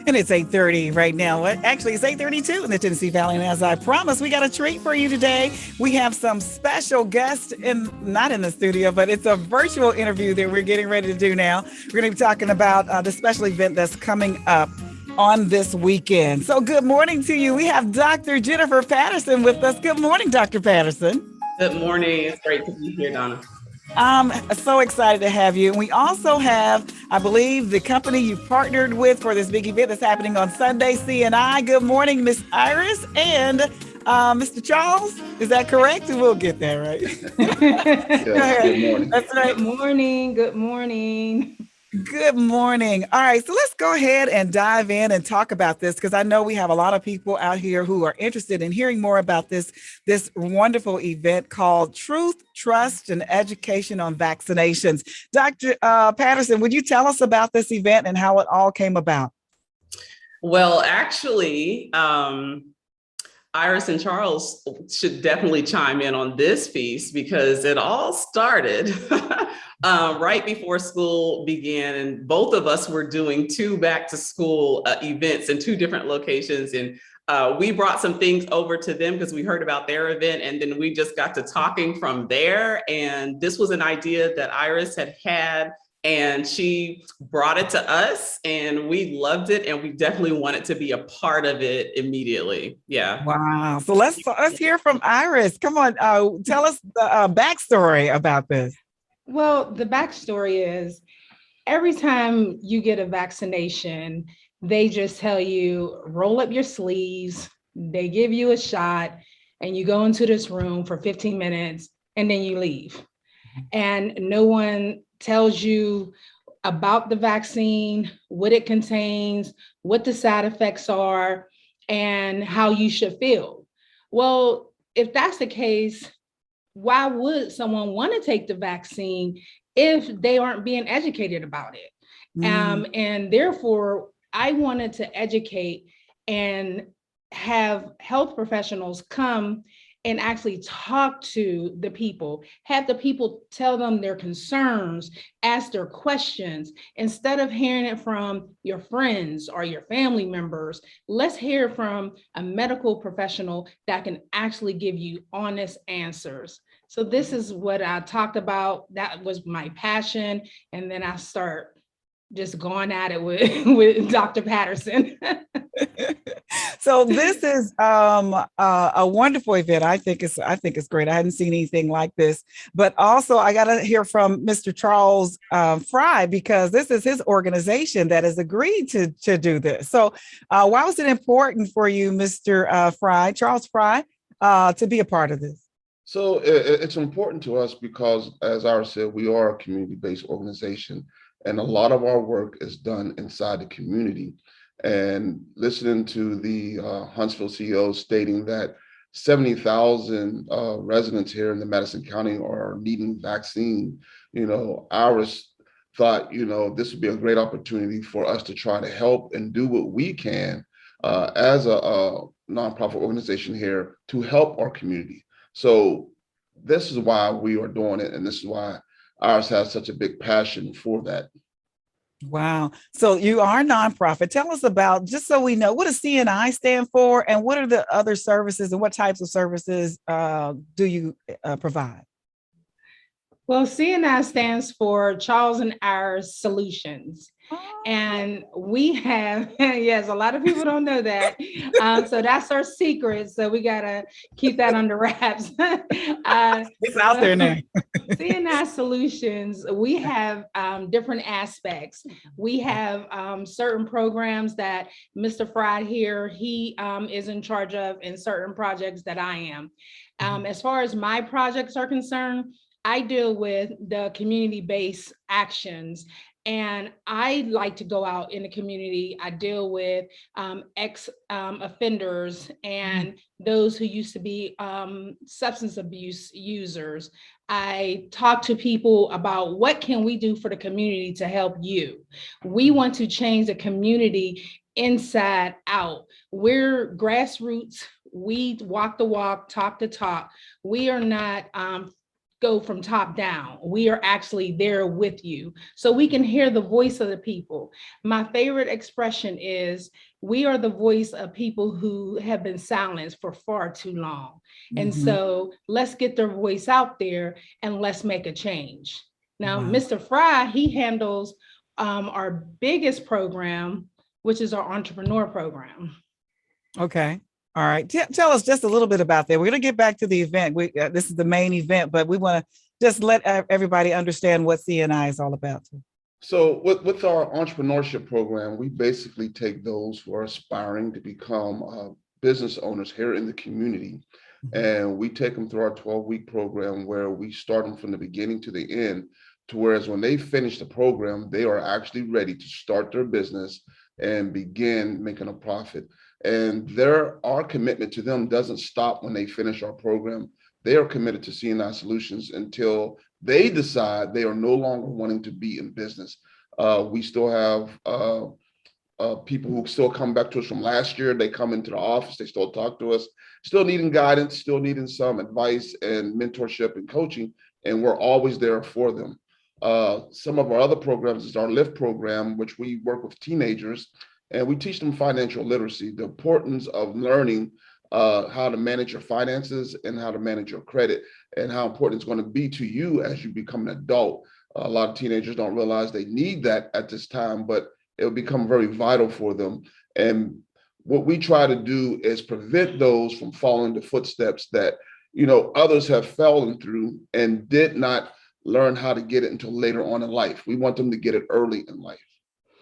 And it's 8:30 right now. Actually, it's 8:32 in the Tennessee Valley. And as I promised, we got a treat for you today. We have some special guests not in the studio, but it's a virtual interview that we're getting ready to do now. We're going to be talking about the special event that's coming up on this weekend. So good morning to you. We have Dr. Jennifer Patterson with us. Good morning, Dr. Patterson. Good morning. It's great to be here, Donna. I'm so excited to have you. And we also have, I believe, the company you partnered with for this big event that's happening on Sunday, CNI. Good morning, Miss Iris and Mr. Charles. Is that correct? We'll get that right. Yes, good morning. That's right. Good morning. Good morning. Good morning. All right, so let's go ahead and dive in and talk about this because I know we have a lot of people out here who are interested in hearing more about this wonderful event called Truth, Trust, and Education on Vaccinations. Dr. Patterson, would you tell us about this event and how it all came about? Well, actually, Iris and Charles should definitely chime in on this piece because it all started right before school began, and both of us were doing two back to school events in two different locations. And we brought some things over to them because we heard about their event, and then we just got to talking from there. And this was an idea that Iris had, and she brought it to us, and we loved it, and we definitely wanted to be a part of it immediately. Yeah. Wow. So let's hear from Iris. Come on, tell us the backstory about this. Well, the backstory is every time you get a vaccination, they just tell you, roll up your sleeves, they give you a shot, and you go into this room for 15 minutes, and then you leave. And no one tells you about the vaccine, what it contains, what the side effects are, and how you should feel. Well, if that's the case, why would someone want to take the vaccine if they aren't being educated about it? And therefore, I wanted to educate and have health professionals come and actually talk to the people, have the people tell them their concerns, ask their questions. Instead of hearing it from your friends or your family members, let's hear from a medical professional that can actually give you honest answers. So this is what I talked about. That was my passion. And then I start just going at it with Dr. Patterson. So this is a wonderful event. I think it's great. I hadn't seen anything like this, but also I got to hear from Mr. Charles Fry because this is his organization that has agreed to do this. So why was it important for you, Mr. Fry, Charles Fry, to be a part of this? So it's important to us because, as Iris said, we are a community-based organization, and a lot of our work is done inside the community. And listening to the Huntsville CEO stating that 70,000 residents here in the Madison County are needing vaccine, Iris thought, this would be a great opportunity for us to try to help and do what we can as a nonprofit organization here to help our community. So this is why we are doing it, and this is why Iris has such a big passion for that. Wow. So you are a nonprofit. Tell us about, just so we know, what does CNI stand for and what are the other services and what types of services do you provide? Well, CNI stands for Charles and Iris Solutions. And we have, yes, a lot of people don't know that. So that's our secret. So we got to keep that under wraps. It's out there now. CNI Solutions, we have different aspects. We have certain programs that Mr. Fry here, he is in charge of, and certain projects that I am. As far as my projects are concerned, I deal with the community-based actions. And I like to go out in the community. I deal with ex-offenders and those who used to be substance abuse users. I talk to people about what can we do for the community to help you. We want to change the community inside out. We're grassroots. We walk the walk, talk the talk. We are not go from top down. We are actually there with you so we can hear the voice of the people. My favorite expression is we are the voice of people who have been silenced for far too long. And so let's get their voice out there and let's make a change. Now, Mr. Fry, he handles our biggest program, which is our entrepreneur program. Okay. All right. Tell us just a little bit about that. We're going to get back to the event. This is the main event, but we want to just let everybody understand what CNI is all about. So with our entrepreneurship program, we basically take those who are aspiring to become business owners here in the community, and we take them through our 12-week program where we start them from the beginning to the end, to whereas when they finish the program, they are actually ready to start their business and begin making a profit. And our commitment to them doesn't stop when they finish our program. They are committed to CNI Solutions until they decide they are no longer wanting to be in business. We still have people who still come back to us from last year. They come into the office, they still talk to us, still needing guidance, still needing some advice and mentorship and coaching, and we're always there for them. Some of our other programs is our LIFT program, which we work with teenagers, and we teach them financial literacy, the importance of learning how to manage your finances and how to manage your credit, and how important it's going to be to you as you become an adult. A lot of teenagers don't realize they need that at this time, but it will become very vital for them. And what we try to do is prevent those from following the footsteps that, others have fallen through and did not learn how to get it until later on in life. We want them to get it early in life.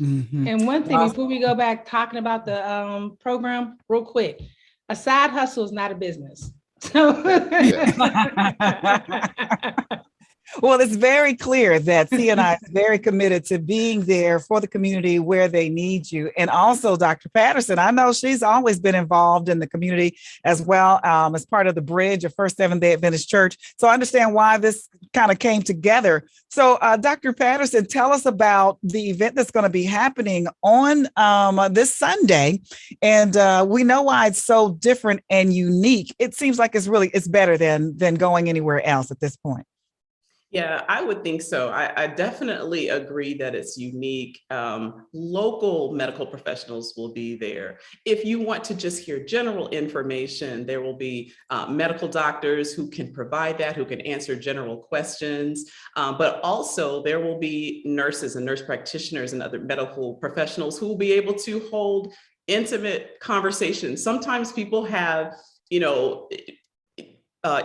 And one thing before we go back talking about the program real quick, a side hustle is not a business. So Well, it's very clear that CNI is very committed to being there for the community where they need you. And also Dr. Patterson, I know she's always been involved in the community as well, as part of the Bridge, a First Seventh-day Adventist Church. So I understand why this kind of came together. So Dr. Patterson, tell us about the event that's going to be happening on this Sunday. And we know why it's so different and unique. It seems like it's better than going anywhere else at this point. Yeah, I would think so. I definitely agree that it's unique. Local medical professionals will be there. If you want to just hear general information, there will be medical doctors who can provide that, who can answer general questions. But also there will be nurses and nurse practitioners and other medical professionals who will be able to hold intimate conversations. Sometimes people have,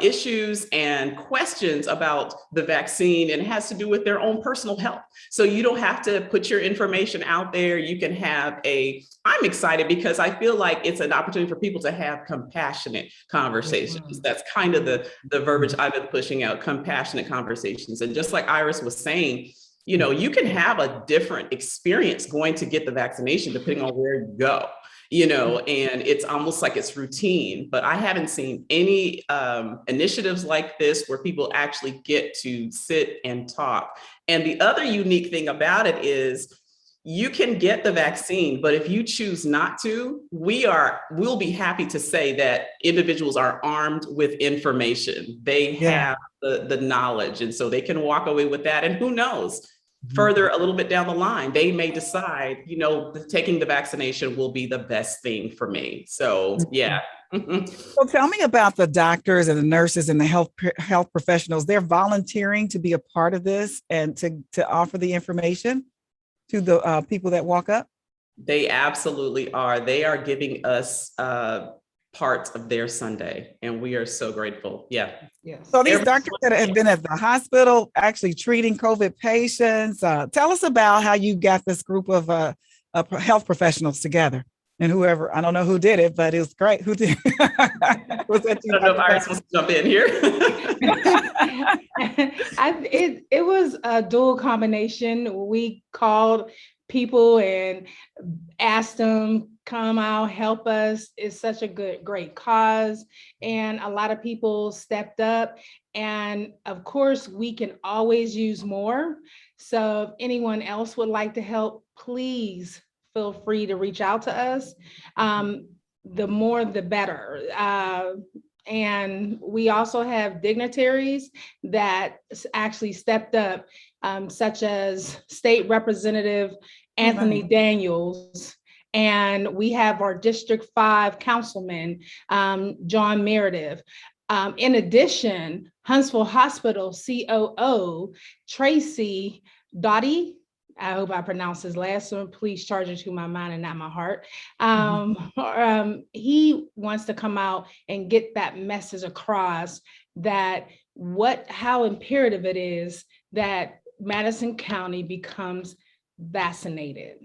issues and questions about the vaccine, and it has to do with their own personal health. So you don't have to put your information out there. You can have I'm excited because I feel like it's an opportunity for people to have compassionate conversations. That's kind of the verbiage I've been pushing out, compassionate conversations. And just like Iris was saying, you can have a different experience going to get the vaccination depending on where you go. And it's almost like it's routine, but I haven't seen any initiatives like this where people actually get to sit and talk. And the other unique thing about it is you can get the vaccine, but if you choose not to, we'll be happy to say that individuals are armed with information. They have the knowledge, and so they can walk away with that. And who knows? Further a little bit down the line, they may decide, taking the vaccination will be the best thing for me. So, yeah. So tell me about the doctors and the nurses and the health professionals. They're volunteering to be a part of this and to offer the information to the people that walk up. They absolutely are. They are giving us parts of their Sunday, and we are so grateful. Yeah. So these doctors that have been at the hospital actually treating COVID patients, tell us about how you got this group of health professionals together, and whoever, I don't know who did it, but it was great. Who did? Was that you? I don't know if Iris wants to jump in here. It was a dual combination. We called people and asked them, come out, help us. It's such a great cause. And a lot of people stepped up. And of course, we can always use more. So if anyone else would like to help, please feel free to reach out to us. The more, the better. And we also have dignitaries that actually stepped up, such as State Representative Anthony Daniels. And we have our District 5 Councilman, John Meredith. In addition, Huntsville Hospital COO, Tracy Dottie, I hope I pronounced his last one. Please charge it to my mind and not my heart. He wants to come out and get that message across that how imperative it is that Madison County becomes vaccinated.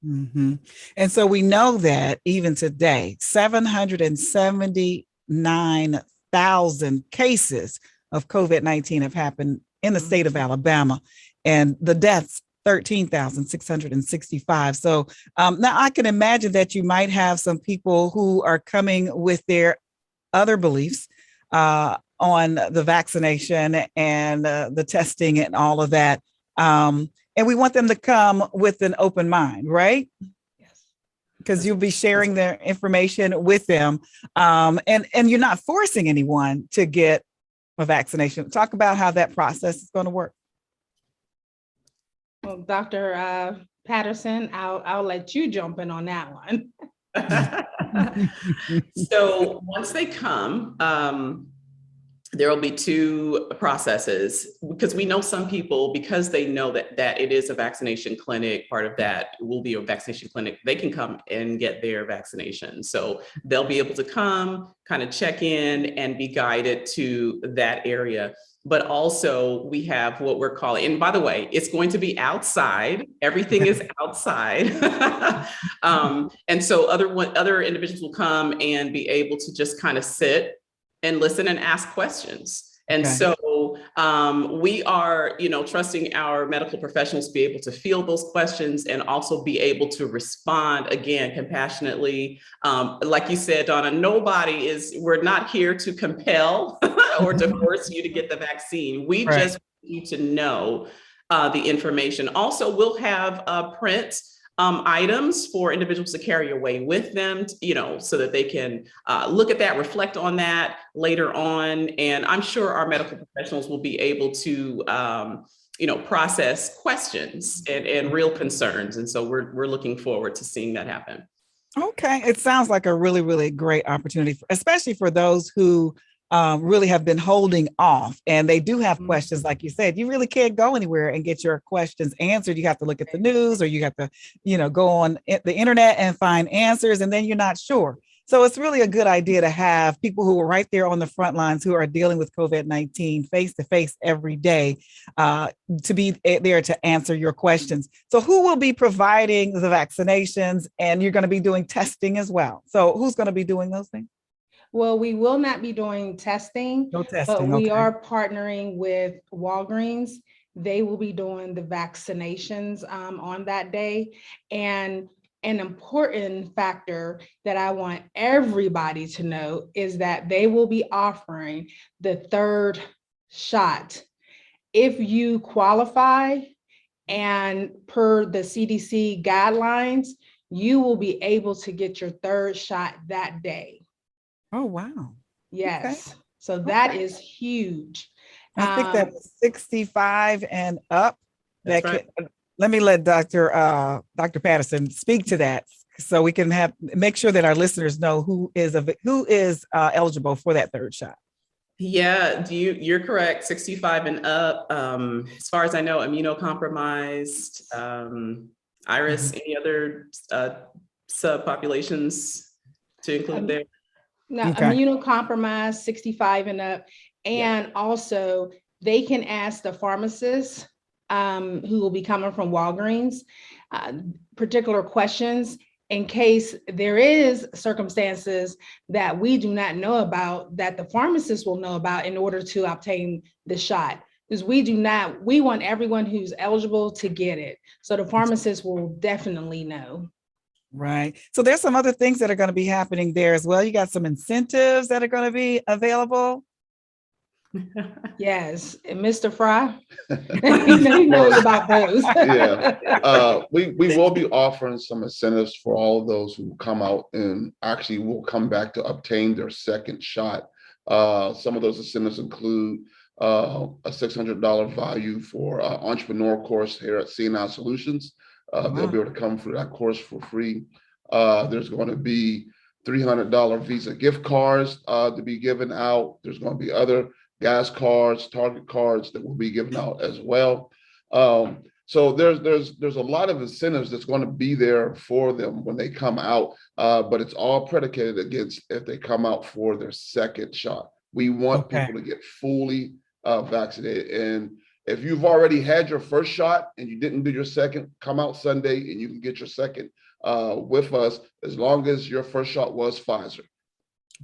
Mm-hmm. And so we know that even today, 779,000 cases of COVID-19 have happened in the state of Alabama, and the deaths 13,665. So now I can imagine that you might have some people who are coming with their other beliefs on the vaccination and the testing and all of that. And we want them to come with an open mind, right? Yes. Because you'll be sharing their information with them. And you're not forcing anyone to get a vaccination. Talk about how that process is going to work. Well, Dr. Patterson, I'll let you jump in on that one. So once they come, there will be two processes, because we know some people, because they know that it is a vaccination clinic, part of that will be a vaccination clinic, they can come and get their vaccination. So they'll be able to come, kind of check in and be guided to that area. But also we have what we're calling, and by the way, it's going to be outside. Everything is outside. And so other individuals will come and be able to just kind of sit and listen and ask questions. And so we are, trusting our medical professionals to be able to field those questions and also be able to respond, again, compassionately. Like you said, Donna, we're not here to compel or to force you to get the vaccine. We just want you to know the information. Also, we'll have print items for individuals to carry away with them, so that they can look at that, reflect on that later on. And I'm sure our medical professionals will be able to, process questions and real concerns. And so we're looking forward to seeing that happen. Okay. It sounds like a really, really great opportunity, especially for those who really have been holding off, and they do have questions. Like you said, you really can't go anywhere and get your questions answered. You have to look at the news, or you have to, go on the internet and find answers, and then you're not sure. So it's really a good idea to have people who are right there on the front lines, who are dealing with COVID-19 face to face every day, to be there to answer your questions. So who will be providing the vaccinations? And you're going to be doing testing as well. So who's going to be doing those things? Well, we will not be doing testing, but we are partnering with Walgreens. They will be doing the vaccinations on that day. And an important factor that I want everybody to know is that they will be offering the third shot. If you qualify, and per the CDC guidelines, you will be able to get your third shot that day. Oh, wow. Yes. Okay. So that is huge. I think that 65 and up. That's right. Let me let Dr. Patterson speak to that, so we can make sure that our listeners know who is eligible for that third shot. Yeah, you're correct. 65 and up. As far as I know, immunocompromised, Iris, any other subpopulations to include there? No, immunocompromised, 65 and up. And also they can ask the pharmacist who will be coming from Walgreens particular questions in case there is circumstances that we do not know about, that the pharmacist will know about in order to obtain the shot. Because we want everyone who's eligible to get it. So the pharmacist will definitely know. Right. So there's some other things that are going to be happening there as well. You got some incentives that are going to be available. Yes, and Mr. Fry, he knows about those. We will be offering some incentives for all of those who come out and actually will come back to obtain their second shot. Some of those incentives include a $600 value for entrepreneur course here at CNI Solutions. They'll be able to come through that course for free. There's going to be $300 Visa gift cards to be given out. There's going to be other gas cards, Target cards that will be given out as well. So there's a lot of incentives that's going to be there for them when they come out, but it's all predicated against if they come out for their second shot. We want people to get fully vaccinated. And if you've already had your first shot and you didn't do your second, come out Sunday and you can get your second with us as long as your first shot was Pfizer.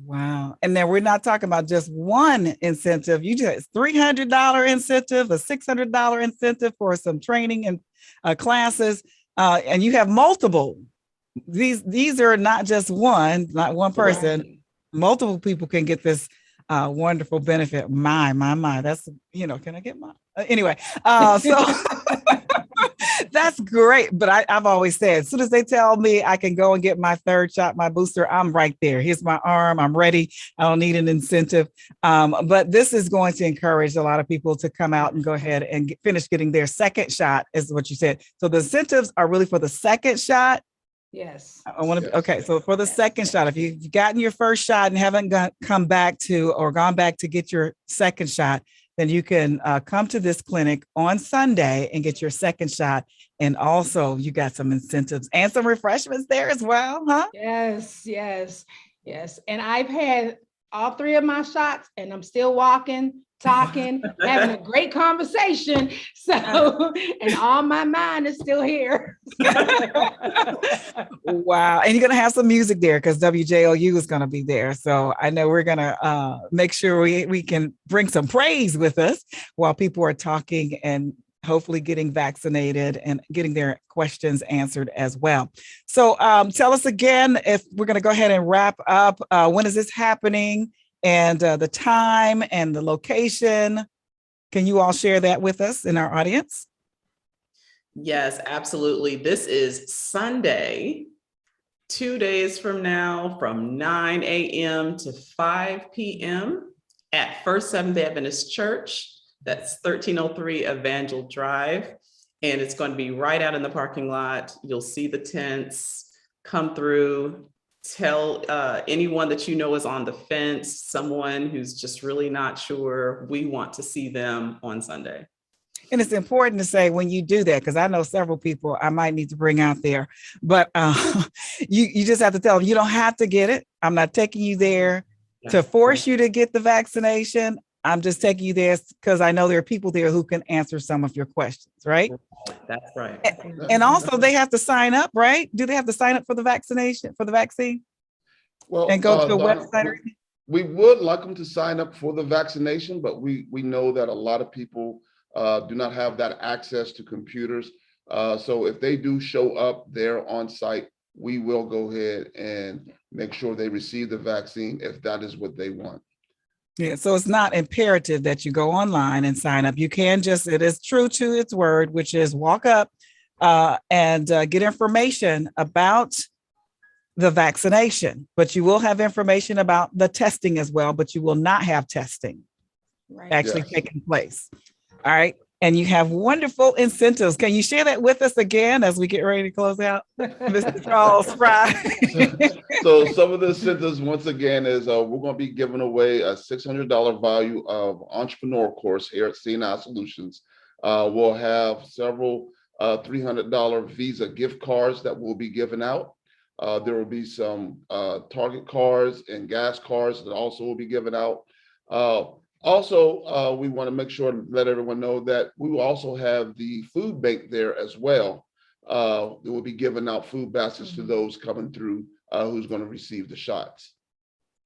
Wow. And then we're not talking about just one incentive. You just $300 incentive, a $600 incentive for some training and classes, and you have multiple. These are not just not one person. Right. Multiple people can get this wonderful benefit. My, that's, can I get mine? Anyway, so that's great. But I've always said, as soon as they tell me I can go and get my third shot, my booster, I'm right there. Here's my arm. I'm ready. I don't need an incentive. But this is going to encourage a lot of people to come out and go ahead and finish getting their second shot, is what you said. So the incentives are really for the second shot. Yes. I want to. Okay. So for the second shot, if you've gotten your first shot and haven't gone back to get your second shot, then you can come to this clinic on Sunday and get your second shot. And also you got some incentives and some refreshments there as well, huh? Yes. And I've had all three of my shots and I'm still walking, talking, having a great conversation. So, and all my mind is still here. Wow. And you're going to have some music there because WJOU is going to be there. So I know we're going to make sure we can bring some praise with us while people are talking and hopefully getting vaccinated and getting their questions answered as well. So tell us again, if we're going to go ahead and wrap up, when is this happening? And the time and the location. Can you all share that with us in our audience? Yes, absolutely. This is Sunday, 2 days from now, from 9 a.m. to 5 p.m. at First Seventh-day Adventist Church. That's 1303 Evangel Drive. And it's going to be right out in the parking lot. You'll see the tents. Come through. Tell anyone that you know is on the fence, someone who's just really not sure, we want to see them on Sunday. And it's important to say when you do that, because I know several people I might need to bring out there, but you just have to tell them you don't have to get it. I'm not taking you there to force you to get the vaccination. I'm just taking you there because I know there are people there who can answer some of your questions, right? That's right. And also they have to sign up, right? Do they have to sign up for the vaccine? Well, and go to the website? We would like them to sign up for the vaccination, but we know that a lot of people do not have that access to computers. So if they do show up there on site, we will go ahead and make sure they receive the vaccine if that is what they want. Yeah, so it's not imperative that you go online and sign up. You can it is true to its word, which is walk up and get information about the vaccination, but you will have information about the testing as well, but you will not have testing taking place. All right. And you have wonderful incentives. Can you share that with us again as we get ready to close out, Mr. Charles Fry? So some of the incentives, once again, is we're going to be giving away a $600 value of entrepreneur course here at CNI Solutions. We'll have several $300 Visa gift cards that will be given out. There will be some Target cards and gas cards that also will be given out. Also, we want to make sure to let everyone know that we will also have the food bank there as well. It will be giving out food baskets to those coming through who's going to receive the shots.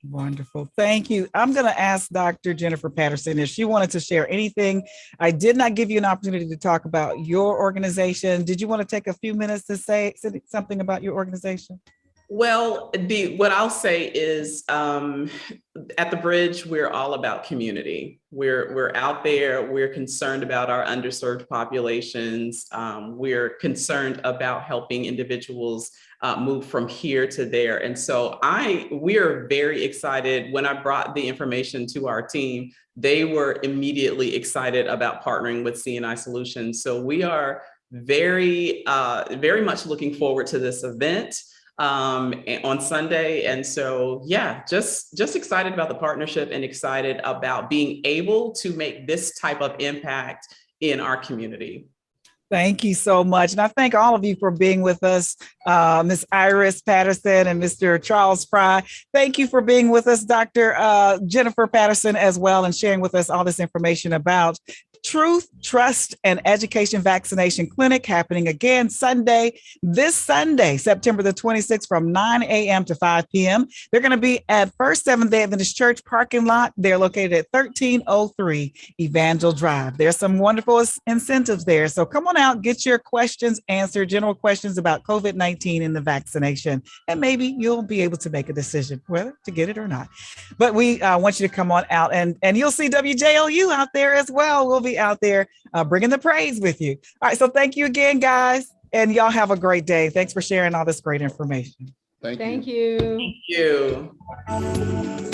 Wonderful. Thank you. I'm going to ask Dr. Jennifer Patterson if she wanted to share anything. I did not give you an opportunity to talk about your organization. Did you want to take a few minutes to say something about your organization? Well, what I'll say is at the Bridge, we're all about community. We're out there. We're concerned about our underserved populations. We're concerned about helping individuals move from here to there. And so we are very excited. When I brought the information to our team, they were immediately excited about partnering with CNI Solutions. So we are very much looking forward to this event on Sunday. And so, yeah, just excited about the partnership and excited about being able to make this type of impact in our community. Thank you so much. And I thank all of you for being with us, Ms. Iris Patterson and Mr. Charles Fry. Thank you for being with us, Dr. Jennifer Patterson, as well, and sharing with us all this information about Truth, Trust, and Education Vaccination Clinic happening again this Sunday, September the 26th from 9 a.m. to 5 p.m. They're going to be at First Seventh-day Adventist Church parking lot. They're located at 1303 Evangel Drive. There's some wonderful incentives there. So come on out, get your questions answered, general questions about COVID-19 and the vaccination, and maybe you'll be able to make a decision whether to get it or not. But we want you to come on out, and you'll see WJOU out there as well. We'll be out there bringing the praise with you. All right, so thank you again, guys, and y'all have a great day. Thanks for sharing all this great information. Thank you. Thank you. Thank you.